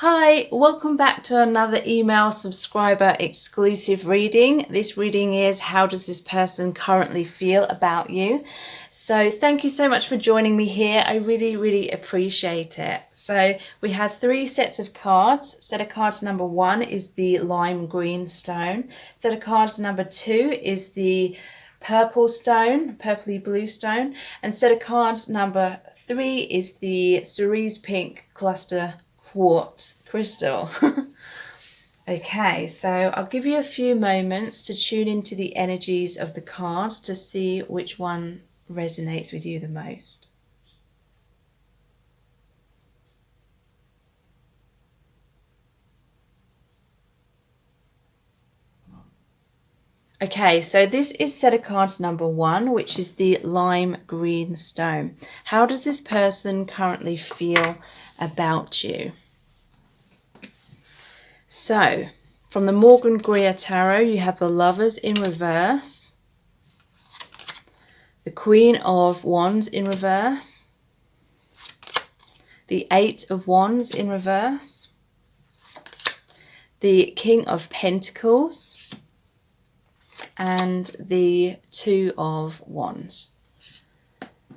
Hi, welcome back to another email subscriber exclusive reading. This reading is how does this person currently feel about you? So thank you so much for joining me here. I really appreciate it. So we have 3 sets of cards. Set of cards number 1 is the lime green stone. Set of cards number 2 is the purple stone, purpley blue stone. And set of cards number 3 is the cerise pink cluster quartz crystal. Okay, so I'll give you a few moments to tune into the energies of the cards to see which one resonates with you the most. Okay, so this is set of cards number 1, which is the lime green stone. How does this person currently feel about you? So, from the Morgan Greer Tarot, you have the Lovers in reverse, the Queen of Wands in reverse, the Eight of Wands in reverse, the King of Pentacles, and the Two of Wands.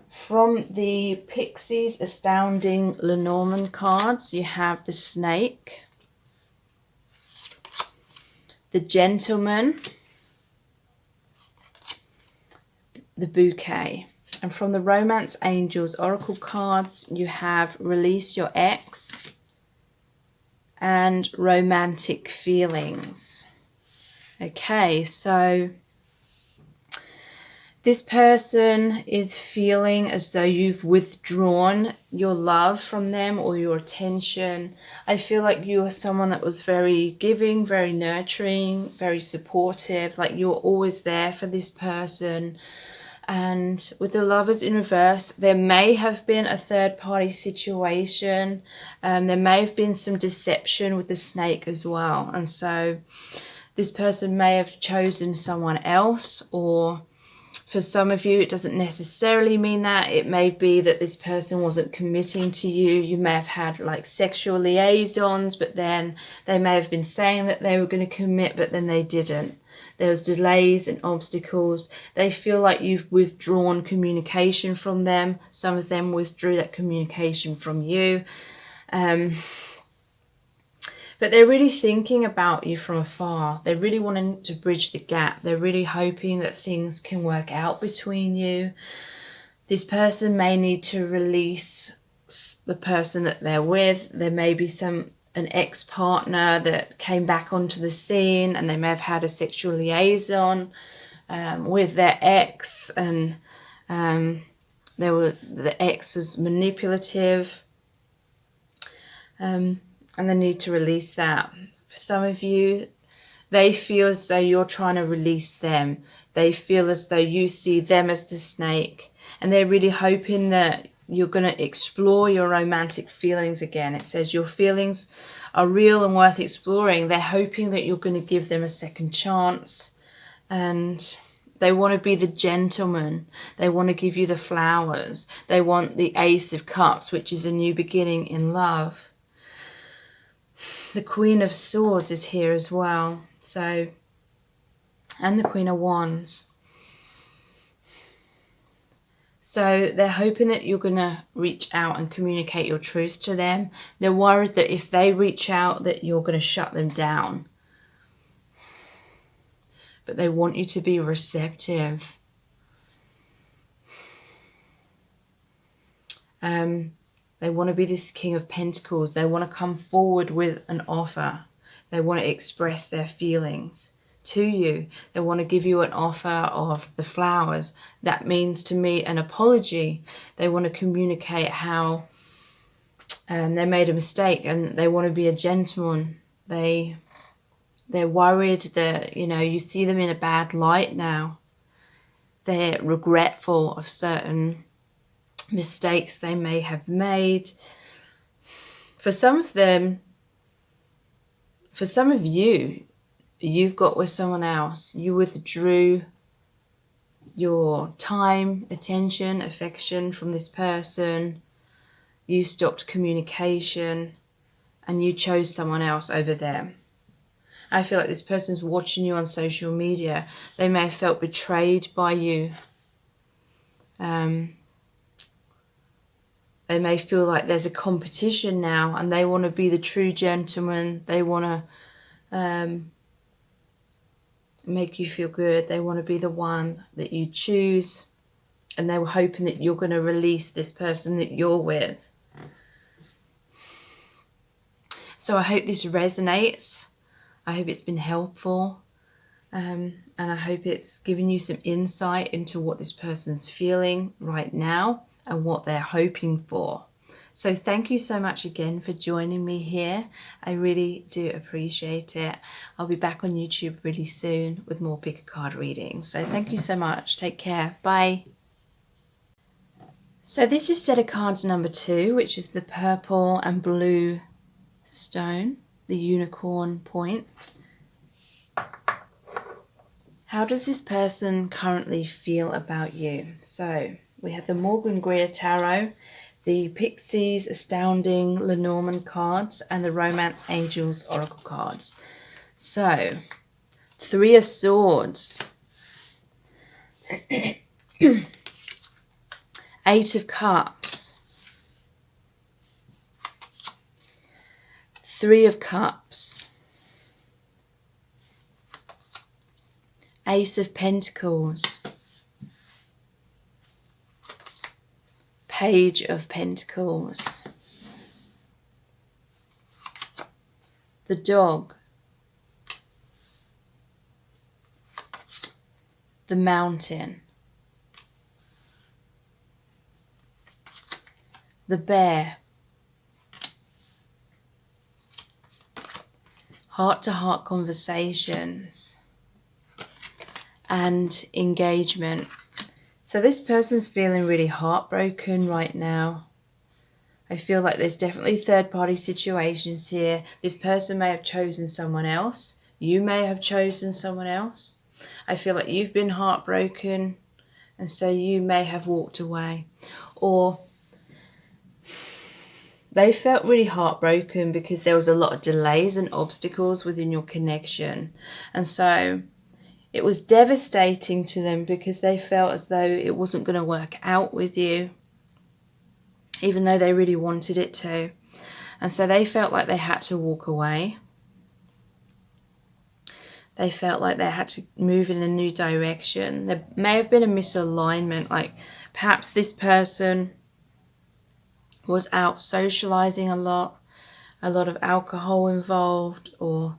From the Pixies Astounding Lenormand cards, you have the Snake, the Gentleman, the Bouquet. And from the Romance Angels Oracle cards, you have Release Your Ex and Romantic Feelings. Okay, so this person is feeling as though you've withdrawn your love from them or your attention. I feel like you are someone that was very giving, very nurturing, very supportive, like you were always there for this person. And with the Lovers in reverse, there may have been a third-party situation. There may have been some deception with the Snake as well. And so this person may have chosen someone else, or for some of you, it doesn't necessarily mean that. It may be that this person wasn't committing to you. You may have had like sexual liaisons, but then they may have been saying that they were going to commit, but then they didn't. There was delays and obstacles. They feel like you've withdrawn communication from them. Some of them withdrew that communication from you. But they're really thinking about you from afar. They're really wanting to bridge the gap. They're really hoping that things can work out between you. This person may need to release the person that they're with. There may be an ex-partner that came back onto the scene, and they may have had a sexual liaison with their ex, and the ex was manipulative. And they need to release that. For some of you, they feel as though you're trying to release them. They feel as though you see them as the snake. And they're really hoping that you're going to explore your romantic feelings again. It says your feelings are real and worth exploring. They're hoping that you're going to give them a second chance. And they want to be the gentleman. They want to give you the flowers. They want the Ace of Cups, which is a new beginning in love. The Queen of Swords is here as well. So, and the Queen of Wands. So they're hoping that you're going to reach out and communicate your truth to them. They're worried that if they reach out that you're going to shut them down. But they want you to be receptive. They want to be this King of Pentacles. They want to come forward with an offer. They want to express their feelings to you. They want to give you an offer of the flowers. That means to me an apology. They want to communicate how they made a mistake, and they want to be a gentleman. They're worried that, you see them in a bad light now. They're regretful of certain mistakes they may have made. For some of you, you've got with someone else. You withdrew your time, attention, affection from this person. You stopped communication. and you chose someone else over them. I feel like this person's watching you on social media. They may have felt betrayed by you. They may feel like there's a competition now and they want to be the true gentleman. They want to make you feel good. They want to be the one that you choose. And they were hoping that you're going to release this person that you're with. So I hope this resonates. I hope it's been helpful. And I hope it's given you some insight into what this person's feeling right now and what they're hoping for. So thank you so much again for joining me here. I really do appreciate it. I'll be back on YouTube really soon with more pick a card readings. So thank you so much. Take care. Bye. So this is set of cards number 2, which is the purple and blue stone, the unicorn point. How does this person currently feel about you? So we have the Morgan Greer Tarot, the Pixies Astounding Lenormand cards, and the Romance Angels Oracle cards. So, 3 of Swords, 8 of Cups, 3 of Cups, Ace of Pentacles, Page of Pentacles, the Dog, the Mountain, the Bear, heart-to-heart conversations, and engagement. So this person's feeling really heartbroken right now. I feel like there's definitely third-party situations here. This person may have chosen someone else. You may have chosen someone else. I feel like you've been heartbroken, and so you may have walked away. Or they felt really heartbroken because there was a lot of delays and obstacles within your connection. And so it was devastating to them because they felt as though it wasn't going to work out with you, even though they really wanted it to. And so they felt like they had to walk away. They felt like they had to move in a new direction. There may have been a misalignment, like perhaps this person was out socializing a lot of alcohol involved, or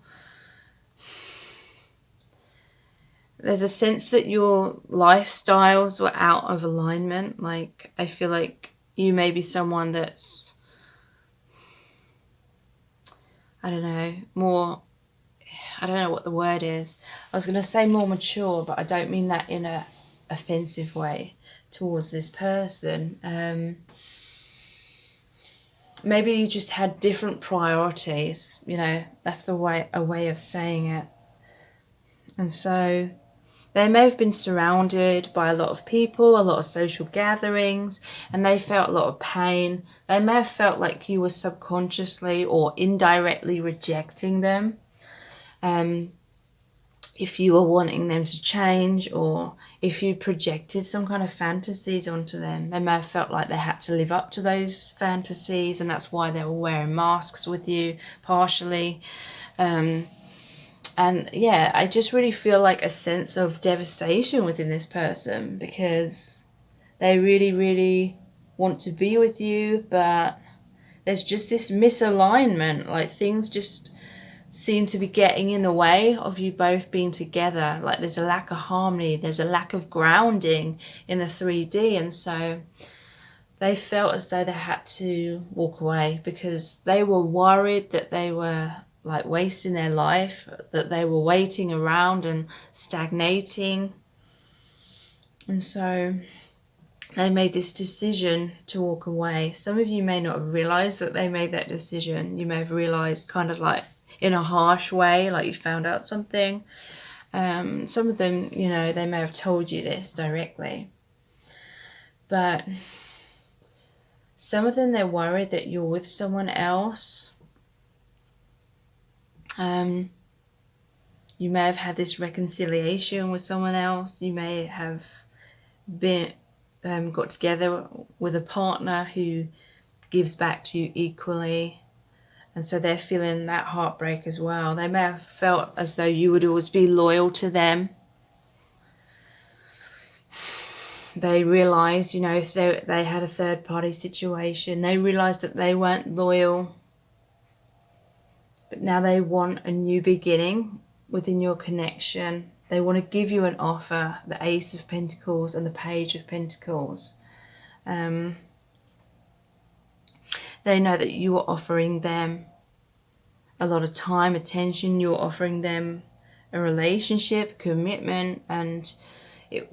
there's a sense that your lifestyles were out of alignment. Like, I feel like you may be someone that's, I don't know what the word is. I was going to say more mature, but I don't mean that in a offensive way towards this person. Maybe you just had different priorities, that's a way of saying it. And so they may have been surrounded by a lot of people, a lot of social gatherings, and they felt a lot of pain. They may have felt like you were subconsciously or indirectly rejecting them. If you were wanting them to change, or if you projected some kind of fantasies onto them, they may have felt like they had to live up to those fantasies, and that's why they were wearing masks with you, partially. And yeah, I just really feel like a sense of devastation within this person because they really, really want to be with you, but there's just this misalignment. Like, things just seem to be getting in the way of you both being together. Like, there's a lack of harmony, there's a lack of grounding in the 3D, and so they felt as though they had to walk away because they were worried that they were like wasting their life, that they were waiting around and stagnating. And so they made this decision to walk away. Some of you may not have realized that they made that decision. You may have realized kind of like in a harsh way, like you found out something. Some of them, they may have told you this directly. But some of them, they're worried that you're with someone else You may have had this reconciliation with someone else. You may have been got together with a partner who gives back to you equally, and so they're feeling that heartbreak as well. They may have felt as though you would always be loyal to them. They realised, you know, if they had a third party situation, they realised that they weren't loyal. But now they want a new beginning within your connection. They want to give you an offer, the Ace of Pentacles and the Page of Pentacles. They know that you are offering them a lot of time, attention. You're offering them a relationship, commitment, and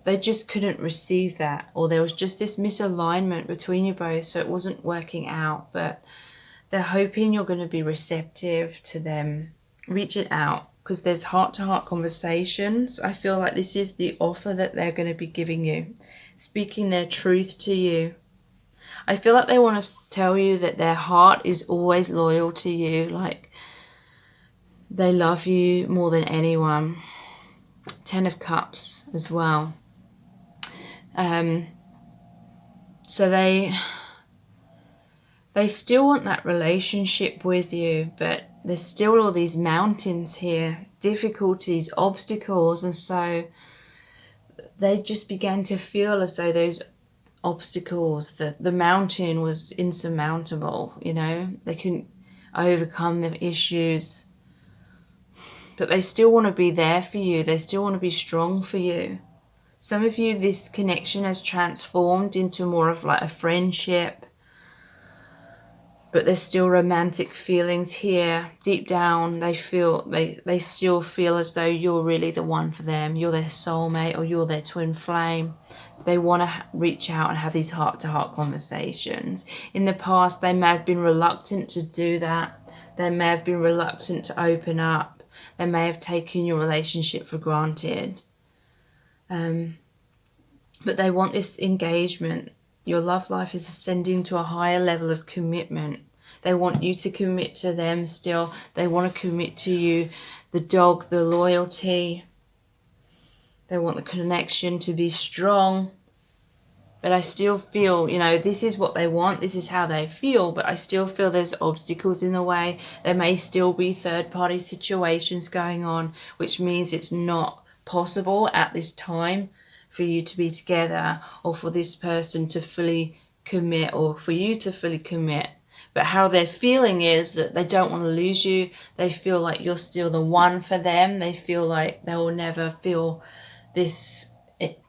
they just couldn't receive that. Or there was just this misalignment between you both, so it wasn't working out. But they're hoping you're going to be receptive to them reaching out, because there's heart-to-heart conversations. I feel like this is the offer that they're going to be giving you, speaking their truth to you. I feel like they want to tell you that their heart is always loyal to you, like they love you more than anyone. 10 of Cups as well. So they still want that relationship with you, but there's still all these mountains here, difficulties, obstacles, and so they just began to feel as though those obstacles, the mountain was insurmountable, you know, they couldn't overcome the issues, but they still want to be there for you. They still want to be strong for you. Some of you, this connection has transformed into more of like a friendship, but there's still romantic feelings here. Deep down, they still feel as though you're really the one for them. You're their soulmate, or you're their twin flame. They want to reach out and have these heart-to-heart conversations. In the past, they may have been reluctant to do that. They may have been reluctant to open up. They may have taken your relationship for granted. But they want this engagement. Your love life is ascending to a higher level of commitment. They want you to commit to them still. They want to commit to you. The dog, the loyalty. They want the connection to be strong. But I still feel, you know, this is what they want. This is how they feel. But I still feel there's obstacles in the way. There may still be third-party situations going on, which means it's not possible at this time for you to be together, or for this person to fully commit, or for you to fully commit. But how they're feeling is that they don't want to lose you. They feel like you're still the one for them. They feel like they will never feel this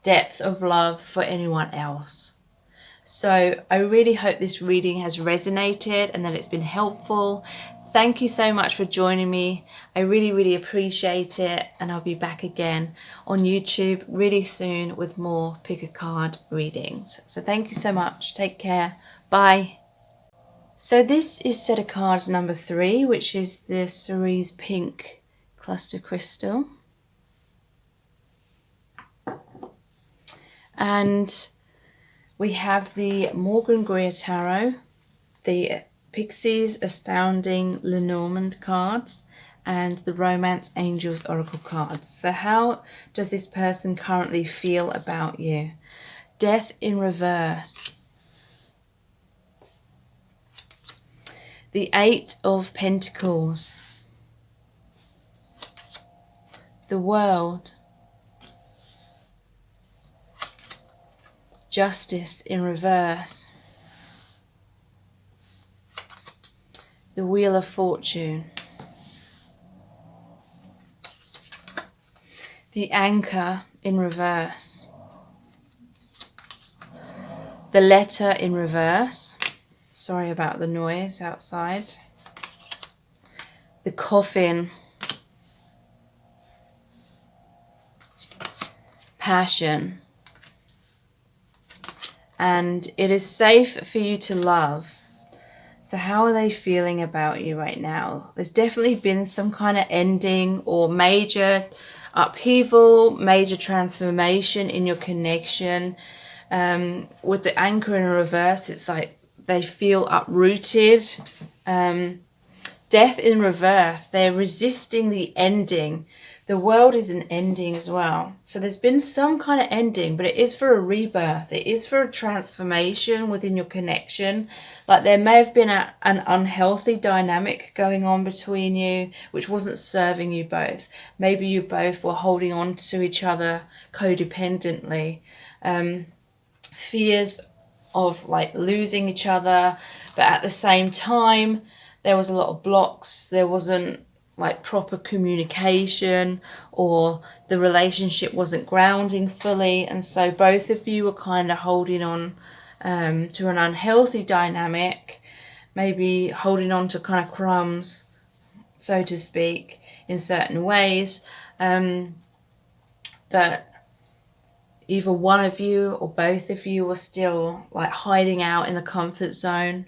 depth of love for anyone else. So I really hope this reading has resonated and that it's been helpful. Thank you so much for joining me. I really, really appreciate it. And I'll be back again on YouTube really soon with more pick a card readings. So thank you so much. Take care. Bye. So this is set of cards number 3, which is the Cerise Pink Cluster Crystal. And we have the Morgan Greer Tarot, the Pixies Astounding Lenormand cards, and the Romance Angels Oracle cards. So how does this person currently feel about you? Death in reverse. The 8 of Pentacles. The World. Justice in reverse. The Wheel of Fortune. The Anchor in reverse. The Letter in reverse. Sorry about the noise outside. The Coffin. Passion. And it is safe for you to love. So how are they feeling about you right now? There's definitely been some kind of ending or major upheaval, major transformation in your connection. With the Anchor in reverse, it's like they feel uprooted. death in reverse. They're resisting the ending. The world is an ending as well. So there's been some kind of ending, but it is for a rebirth. It is for a transformation within your connection. Like there may have been an unhealthy dynamic going on between you, which wasn't serving you both. Maybe you both were holding on to each other codependently. Fears of like losing each other, but at the same time, there was a lot of blocks. There wasn't like proper communication, or the relationship wasn't grounding fully, and so both of you were kind of holding on to an unhealthy dynamic, maybe holding on to kind of crumbs, so to speak, in certain ways, but either one of you or both of you were still like hiding out in the comfort zone,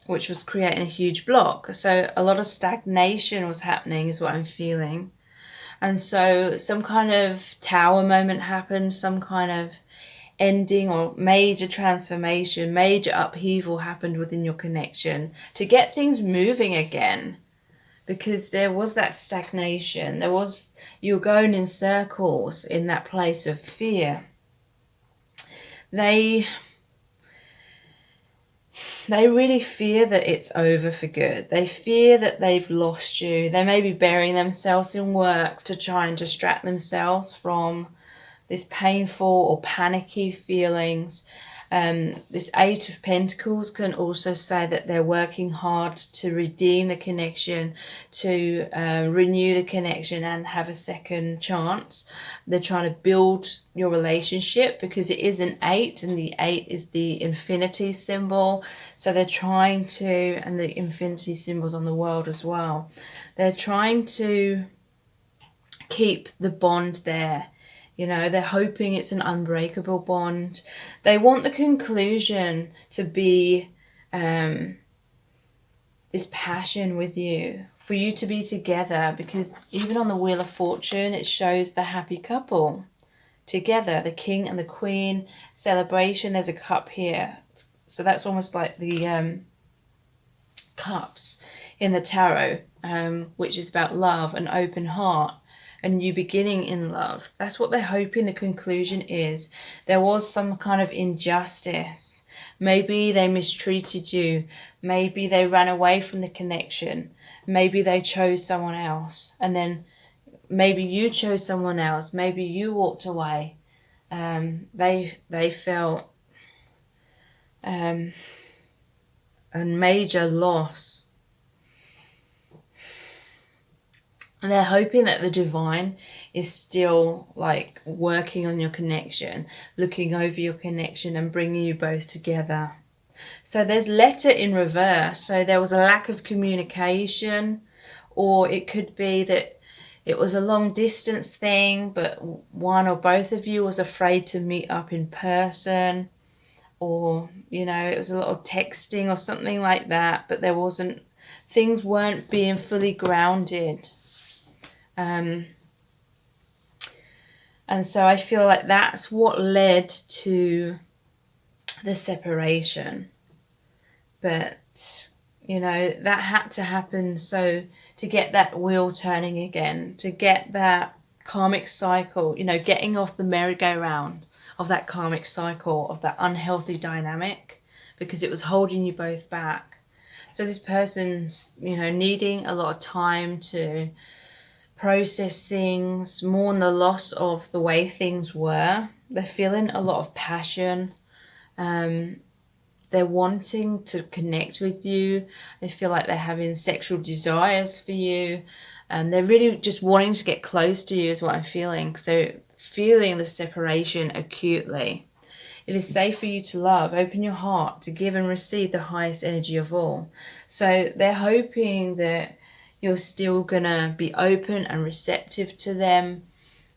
which was creating a huge block. So a lot of stagnation was happening is what I'm feeling. And so some kind of tower moment happened, some kind of ending or major transformation, major upheaval happened within your connection to get things moving again. Because there was that stagnation. You were going in circles in that place of fear. They really fear that it's over for good. They fear that they've lost you. They may be burying themselves in work to try and distract themselves from this painful or panicky feelings. This Eight of Pentacles can also say that they're working hard to redeem the connection, to renew the connection and have a second chance. They're trying to build your relationship because it is an 8, and the 8 is the infinity symbol. So they're trying to, and the infinity symbols on the world as well, they're trying to keep the bond there. You know, they're hoping it's an unbreakable bond. They want the conclusion to be this passion with you, for you to be together, because even on the Wheel of Fortune, it shows the happy couple together, the king and the queen, celebration. There's a cup here. So that's almost like the cups in the tarot, which is about love, an open heart, a new beginning in love. That's what they're hoping the conclusion is. There was some kind of injustice. Maybe they mistreated you. Maybe they ran away from the connection. Maybe they chose someone else. And then maybe you chose someone else. Maybe you walked away. They felt a major loss. And they're hoping that the divine is still like working on your connection, looking over your connection and bringing you both together. So there's letter in reverse. So there was a lack of communication, or it could be that it was a long distance thing, but one or both of you was afraid to meet up in person, or, you know, it was a lot of texting or something like that, but things weren't being fully grounded. And so I feel like that's what led to the separation. But, you know, that had to happen so to get that wheel turning again, to get that karmic cycle, you know, getting off the merry-go-round of that karmic cycle, of that unhealthy dynamic, because it was holding you both back. So this person's, you know, needing a lot of time to process things, mourn the loss of the way things were. They're feeling a lot of passion. They're wanting to connect with you. They feel like they're having sexual desires for you. They're really just wanting to get close to you is what I'm feeling, because they're feeling the separation acutely. It is safe for you to love. Open your heart to give and receive the highest energy of all. So they're hoping that you're still going to be open and receptive to them.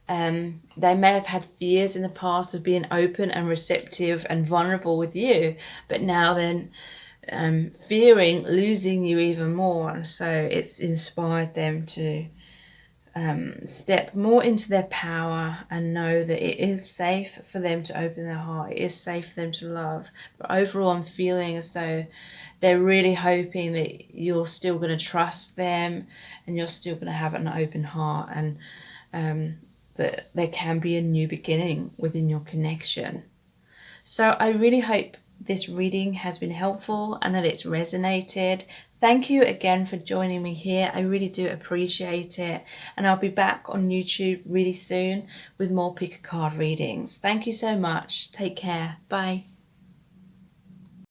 They may have had fears in the past of being open and receptive and vulnerable with you, but now then fearing losing you even more. And so it's inspired them to step more into their power and know that it is safe for them to open their heart. It is safe for them to love. But overall, I'm feeling as though they're really hoping that you're still going to trust them and you're still going to have an open heart, and that there can be a new beginning within your connection. So I really hope this reading has been helpful and that it's resonated. Thank you again for joining me here. I really do appreciate it. And I'll be back on YouTube really soon with more pick a card readings. Thank you so much. Take care. Bye.